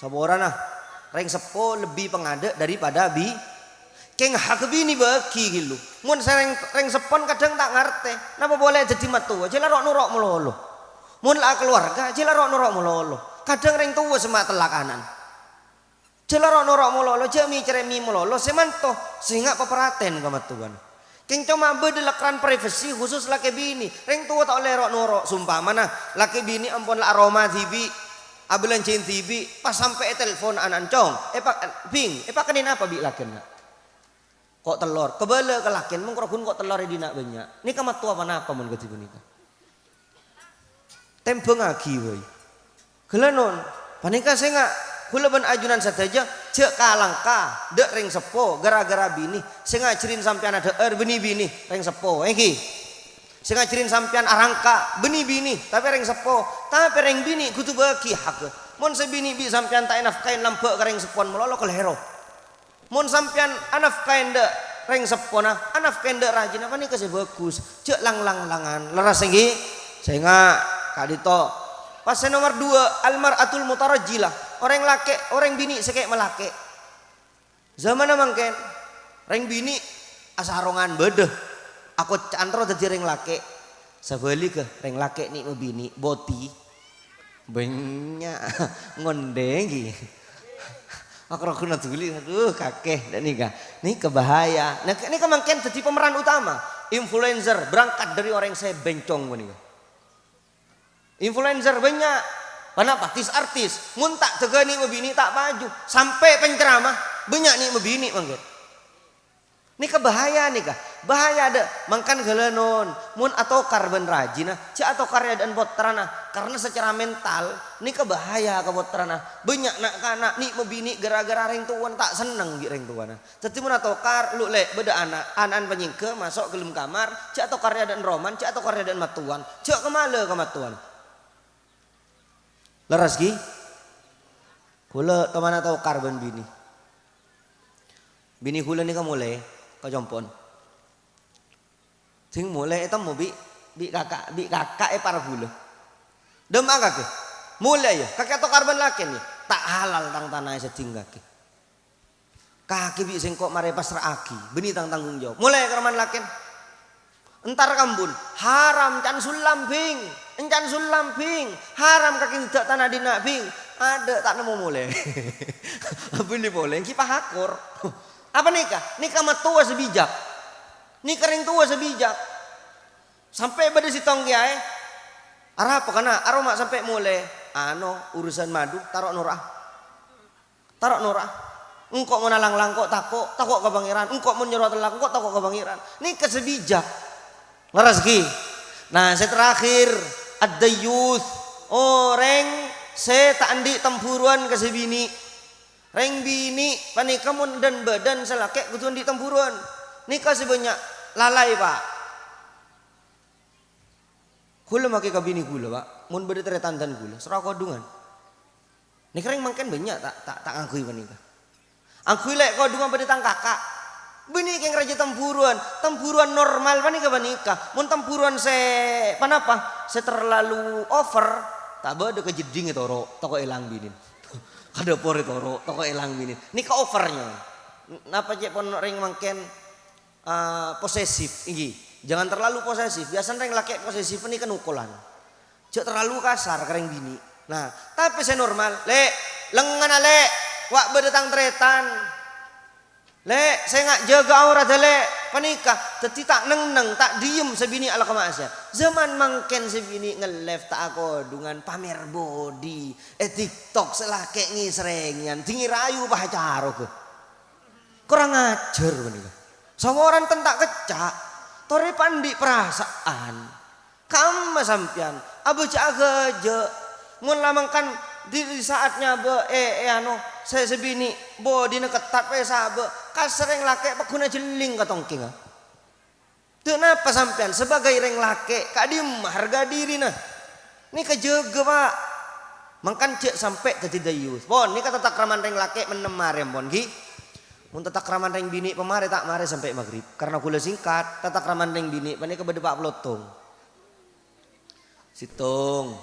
saborana reng sepo lebih pengada daripada bi keng hak bini bagi gitu mun saya reng sepon kadang tak ngerti napa boleh jadi matu jela rok nurok melolo mun lah keluarga jela rok nurok melolo kadang reng tua semak telak kanan jela rok nurok melolo jami ceremi melolo semanto sehingga peperaten ke matuan keng cuma bedelakran privasi khusus laki bini reng tua tak oleh rok norok sumpah mana laki bini ampun lah aroma TV abelan cin TV pas sampai telepon anak cong pak bing pak kenin apa bi lakin kok telur kebala ke lakin mengkrokun kok telur di nak banyak ini kamat tua apa mun ketipu nikah tempeng lagi boy kelanon panika saya nggak kula ban ajunan saja cek kalangka dek ring sepo gara-gara bini saya ngajarin sampean ada bini ring sepo saya ngajarin sampean arangka bini tapi ring sepo tapi ring bini kudu bagi hak mun sebini bi sampean tak nafkain lampe ke ring sepon melolo kelero mun sampean anafkain dek ring sepona anafkain dek rajin apa nih kasih bagus cek lang-langan leras lagi saya nggak kadito pas nomor 2 almaratul mutarajjilah orang laki orang bini sekek melake zaman mangken reng bini asarongan bedeh aku cantro dadi reng laki sabali ke reng laki nih bini boti banyak ngondengi aku rakuna tuli aduh kakek dan nikah nih kebahaya nah ini mangken jadi pemeran utama influencer berangkat dari orang saya bencong nih influencer banyak kenapa artis muntak tegani mebini tak maju sampai penceramah banyak nih mebini mangget Nika bahaya nika. Bahaya ada mangkan gelenon mun atau karben rajina cak atau karya dan potrana karena secara mental nika bahaya ke potrana banyak nak kana ni mebini gara-gara reng tuan tak seneng gi reng tuan tetapi mun atau kar lu lek beda anak penyingke masuk ke dalam kamar cak atau karya dan roman cak atau karya dan matuan cak kemale ke matuan leras gi kula teman atau karben bini kula nika mulai kau jompon sing mulai itu mau bi kakak para gula dem agak ke mulai ya kakek atau karban lakin ya tak halal tang tanah seding kaki bi sing kok mare pasrah aki beni tanggung jawab mulai kerman lakin entar kambun haram can sulamping encan sulamping haram kaki tidak tanah dina bing ada tak nemu mulai bini boleh kipah hakur apa nikah mah tua sebijak nikah ring tua sebijak sampai pada si tong kiai arah apa kana aroma sampai mulai urusan madu taruh norah engkau menalang langkok takok ke pangeran engkau menyerot langkok takok ke pangeran nikah sebijak leras ki nah saya terakhir ad-dayyuth orang saya tak andi tempuruan ke sebini reng bini panika mun dan badan selakek kutuan di tempuruan nikah sebanyak lalai pak kula make ka bini kula pak mun bade teretandan kula serah kodungan nikah reng mangken banyak tak ngakui panika angkui lek kodungan bade tang kakak bini keng raja tempuruan normal panika mun tempuruan se panapa se terlalu over tak bade kejeding toro toko elang bini kada pore toro toko elang bini nika overnya napa cek pon ring mangken posesif iki jangan terlalu posesif biasanya ring laki posesif ini kan ukulan cek terlalu kasar kering bini nah tapi saya normal lengan wak bedetang tretan saya nggak jaga aurat panika teti tak neng tak diem sebini ala kemasya zaman mangken sebini nge-live tak aku dengan pamer body TikTok selake ngisrengian tinggi rayu bah caro ke kurang ajar panika sama orang tentak kecak tori pandi perasaan kamu sampian abu jaga je mun lamangkan di saatnya saya sebini body ketat sabe kasreng laki pakuna jeling katongking kenapa sampean sebagai reng laki kadim harga diri nah ini kejaga pak mangkan cek sampai tadi dayus bon ini kata takraman reng laki menemare bon ki mun takraman reng bini pemare tak mare sampai maghrib karena kula singkat takraman reng bini panika bede pak pelotong situng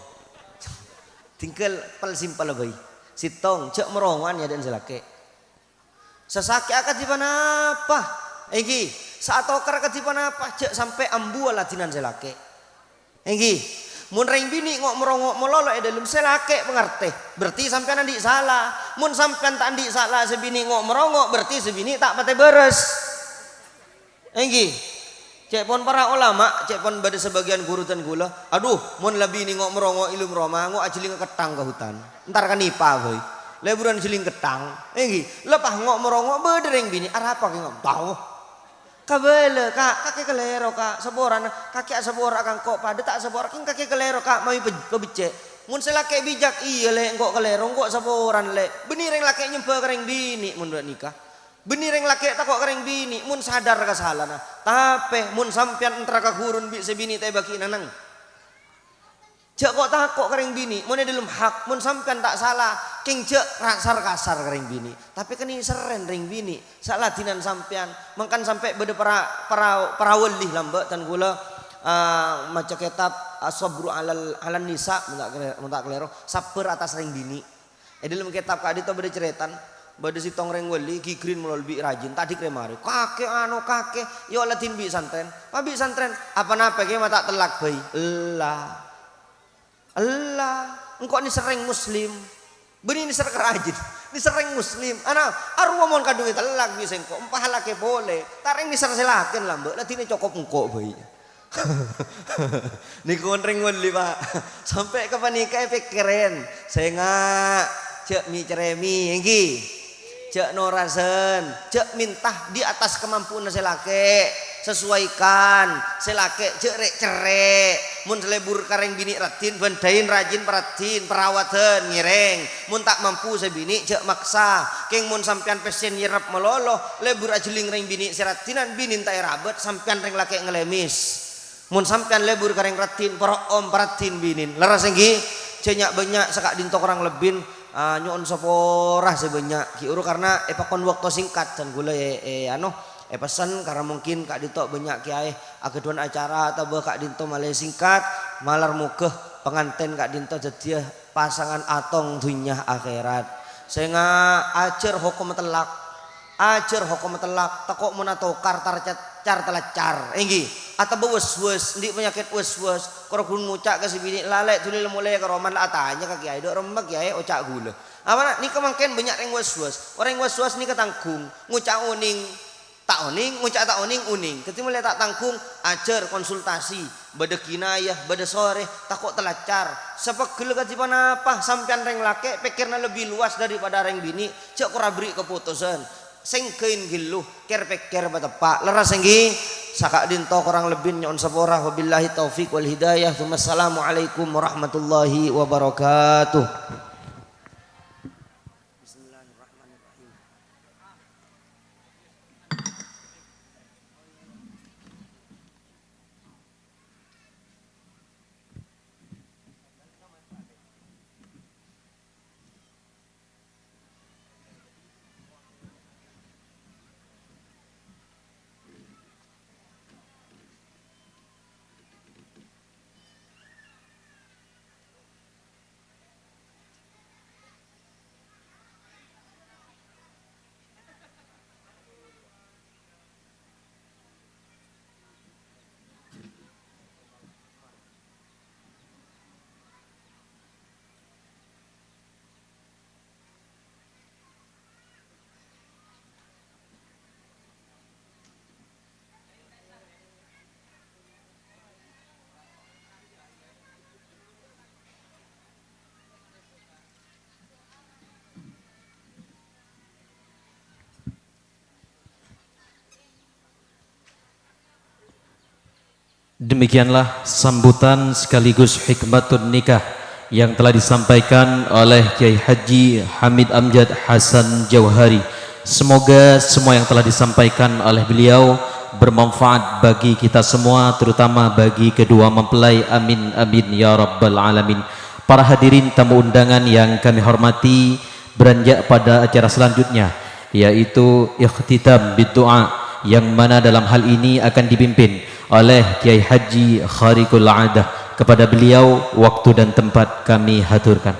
tinggal pal simpel bayi sitong cek merongan ya dan selake sesaki akad di mana apa enggi saat okar akad di mana apa cek sampai ambu latinan selake enggi mun reng bini ngok merongok mololo dalam selake pengerti berarti sampean andik salah mun sampean tak andik salah sebini ngok merongok berarti sebini tak pate beres enggi cek pon para ulama cek pon pada sebagian guru dan gula aduh mun lebih ni ngok merongok ilmu roma ngok ajeling ketang ke hutan ntar kan nipa boy leburan jeling ketang enggi lepah ngok merongok bedereng bini arah apa ngok tahu kabele kaki kelero kak seboran kaki sebor akan kok pada tak sebor kaki kelero kak mau pebecek mun selake bijak iya le ngok kelero ngok seboran le benih reng laki nyempe kering bini mun nikah benih reng laki tak kok kering bini mun sadar kesalahan tapi mun sampean entra ka gurun bi sebini teh baki nanang cek kok tak kok kering bini mun dalam hak mun sampean tak salah king cek kasar kering bini tapi keni seren ring bini salah dinan sampean mangkan sampai bede para wali lambat dan gula maca kitab asabru alal nisa mun tak kelero sabar atas ring bini dalam kitab kadi to bede ceretan bade si tong reng wali gigrin melalui rajin tadi kremari kakek yo latin bi santren pabi santren apa napa ke mata telak bayi Allah engkau ni sering muslim beni ni sering rajin ni sering muslim ana arwa mon kadung telak bi sengko pahala ke boleh tareng ni selaken lah mbak latin cokop engkau bayi ni kon reng wali pak sampai ke panika keren saya nggak cek mi ceremi enggi cek norasen, cek mintah di atas kemampuan selake, sesuaikan selake cek rek cerek, mun selebur kareng bini ratin, bendain rajin peratin, perawatan ngireng, mun tak mampu sebini cek maksa, keng mun sampean pesen nyerap meloloh, lebur ajeling reng bini seratinan binin tak rabet, sampean reng lake ngelemis, mun sampean lebur kareng ratin, para om peratin binin, leras enggi, cenyak banyak sekak dintok orang lebin. Nyon soporah sebanyak kiuru karena pakon waktu singkat dan gula pesan karena mungkin kak dito banyak kiai ageduan acara atau kak dinto malah singkat malar mukeh penganten kak dinto jadi pasangan atong dunia akhirat sehingga acer hukum telak takok menatokar car telacar enggi atau wes di penyakit wes kalau kun ngucak ke si bini lalek tuli mulai ke roman atanya ke kiai dok rembak kiai ocak gula apa ni kemangken banyak yang wes orang wes ni ketangkung ngucak uning tak uning ngucak tak uning ketika mulai tak tangkung ajar konsultasi bade kinayah bade sore takok telacar sepegel katipan apa sampean reng lake pikirnya lebih luas daripada reng bini cek kurabri keputusan sengkein giluh ker peker batepak leras senggi sakak dinto kurang lebih nyon sepora wabillahi taufik wal hidayah wassalamualaikum warahmatullahi wabarakatuh. Demikianlah sambutan sekaligus hikmatun nikah yang telah disampaikan oleh Kiai Haji Hamid Amjad Hasan Jauhari. Semoga semua yang telah disampaikan oleh beliau bermanfaat bagi kita semua, terutama bagi kedua mempelai. Amin amin ya rabbal alamin. Para hadirin tamu undangan yang kami hormati, beranjak pada acara selanjutnya yaitu ikhtitam biddu'a, yang mana dalam hal ini akan dipimpin oleh Kiai Haji Khariqul Adah. Kepada beliau waktu dan tempat kami haturkan.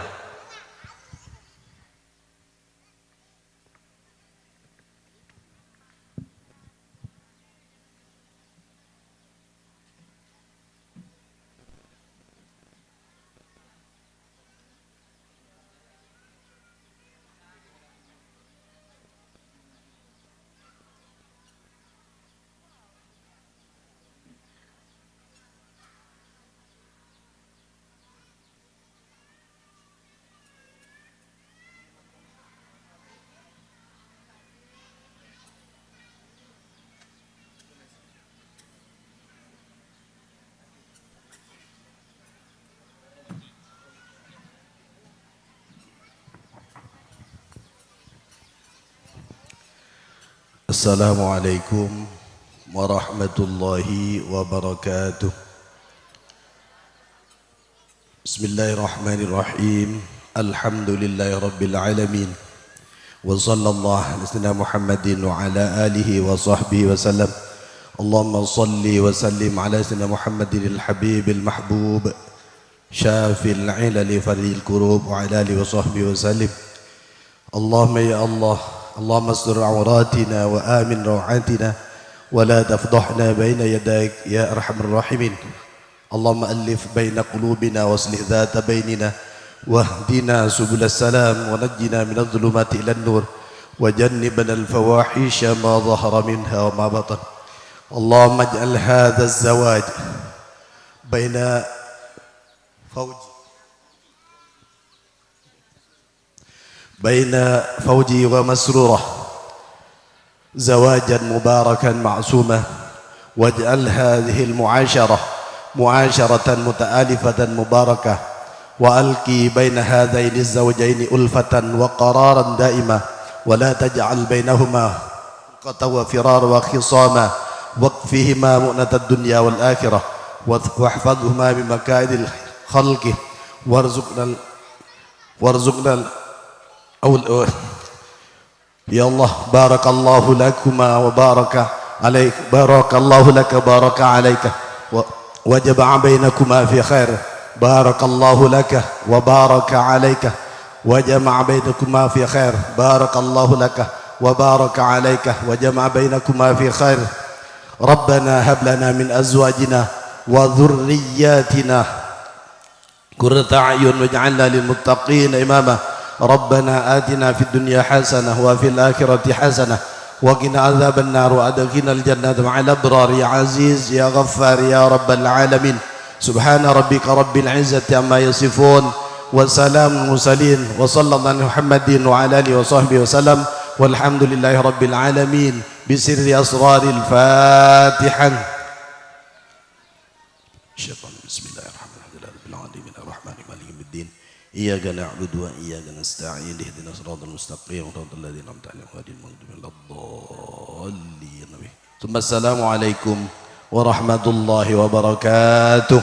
Assalamualaikum warahmatullahi wabarakatuh. Bismillahirrahmanirrahim. Alhamdulillahi rabbil alamin. Wa sallallahu ala sayyidina Muhammadin wa ala alihi wa sahbihi wa sallam. Allahumma salli wa sallim ala sayyidina Muhammadin al-habib al-mahbub syafil ilali faril kurub wa ala alihi wa sahbihi wa sallim. Allahumma ya Allah, اللهم استر عوراتنا وآمن روعاتنا ولا تفضحنا بين يديك يا أرحم الراحمين. اللهم ألف بين قلوبنا واصلح ذات بيننا واهدنا سبل السلام ونجنا من الظلمات إلى النور وجنبنا الفواحش ما ظهر منها وما بطن. اللهم اجعل هذا الزواج بين بين فوجي ومسرورة زواجا مباركا معصوما، واجعل هذه المعاشرة معاشرة متآلفة مباركة، وألقي بين هذين الزوجين ألفة وقرارا دائما، ولا تجعل بينهما قطع وفرار وخصاما، واكفهما مؤنة الدنيا والآخرة، واحفظهما من مكائد الخلق، وارزقنا يا الله. بارك الله لكما وبارك عليك، بارك الله لك بارك عليك، وجمع بينكما في خير. بارك الله لك وبارك عليك وجمع بينكما في خير. بارك الله لك وبارك عليك وجمع بينكما في خير. ربنا هب لنا من أزواجنا وذرياتنا قرة أعين واجعلنا للمتقين إماما. ربنا آتنا في الدنيا حسنة وفي الآخرة حسنة وقنا عذاب النار وأدخلنا الجنة مع الأبرار يا عزيز يا غفار يا رب العالمين. سبحان ربك رب العزة عما يصفون وسلام المرسلين وصلى الله على محمد وعلى آله وصحبه وسلم والحمد لله رب العالمين بسر أسرار الفاتحة. بسم الله الرحمن الرحيم الرحمن مالك يوم الدين إياك نعبد وإياك نستعين اهدنا الصراط المستقيم صراط الذين أنعمت عليهم غير المغضوب عليهم ولا الضالين. ثم السلام عليكم ورحمة الله وبركاته.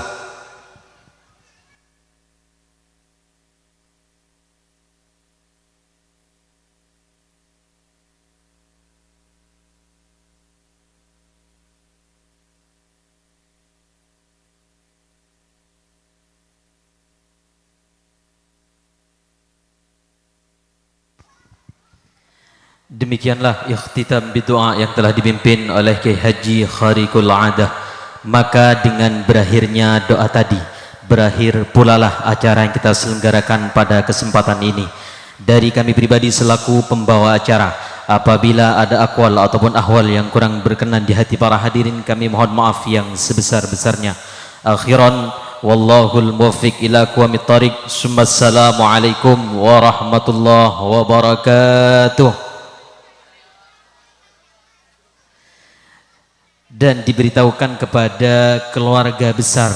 Demikianlah ikhtitam bidoa yang telah dipimpin oleh Kiai Haji Khariqul Adah. Maka dengan berakhirnya doa tadi, berakhir pulalah acara yang kita selenggarakan pada kesempatan ini. Dari kami pribadi selaku pembawa acara, apabila ada aqwal ataupun ahwal yang kurang berkenan di hati para hadirin, kami mohon maaf yang sebesar-besarnya. Akhiran wallahul muwaffiq ila aqwamit thariq. Assalamualaikum warahmatullahi wabarakatuh. Dan diberitahukan kepada keluarga besar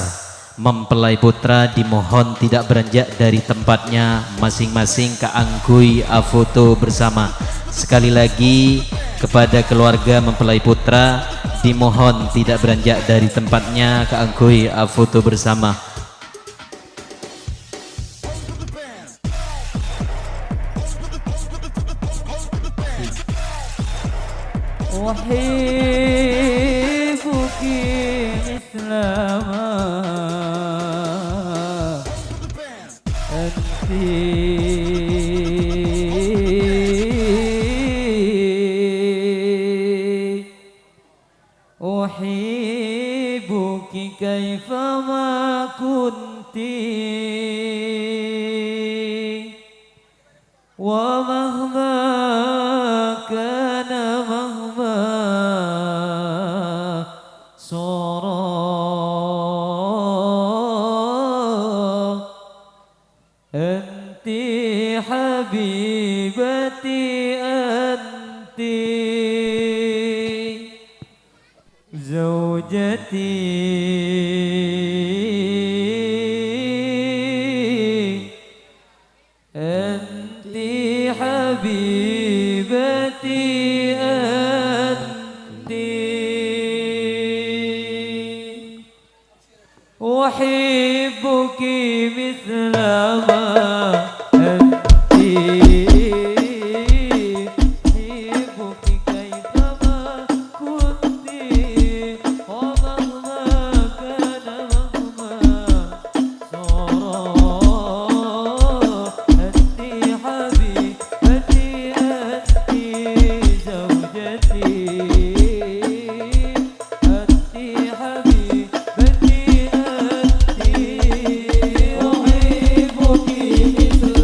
mempelai putra dimohon tidak beranjak dari tempatnya masing-masing, keanggui afoto bersama. Sekali lagi kepada keluarga mempelai putra dimohon tidak beranjak dari tempatnya, keanggui afoto bersama. أحبك كيفما كنت ومهما كان مهما صار أنت حبيبتي أنت زوجتي أنت حبيبتي أنت أحبك مثل ما أحبك مثل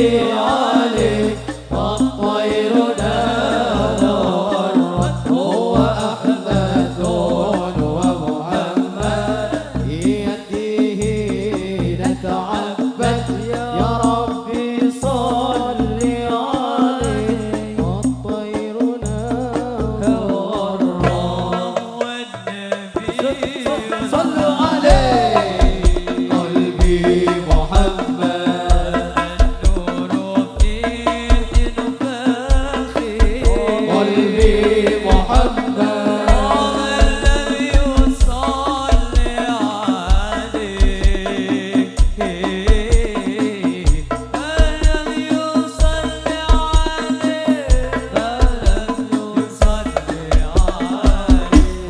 عليه الطير نار هو أحمد ومحمد بيده نتعبد يا ربي صل عليه الطير نار والنبي صلوا عليه قلبي محمد النور في نفاخي قلبي محمد النبي صلي عليه النبي صلي عليه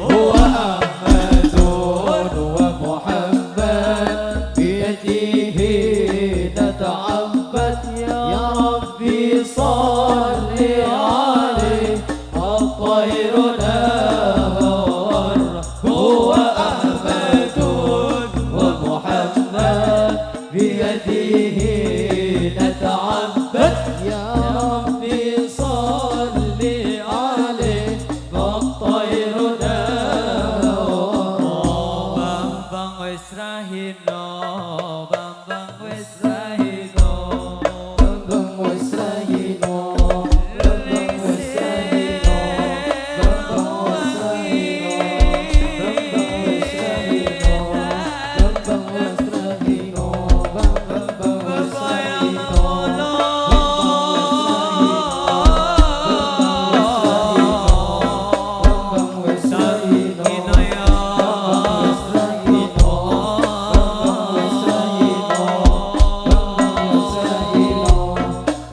هو أحمد ومحمد بيده نتعبد يا ربي صل عليه الطير نار هو أحمد ومحمد بيده نتعبد يا ربي صل عليه الطير نار Bambang wis rahino Bambang wis rahino Bambang wis rahino Bambang wis rahino Bambang wis rahino Bambang wis rahino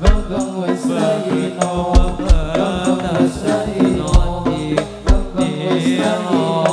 Bambang wis rahino Bambang wis rahino Bambang wis rahino Oh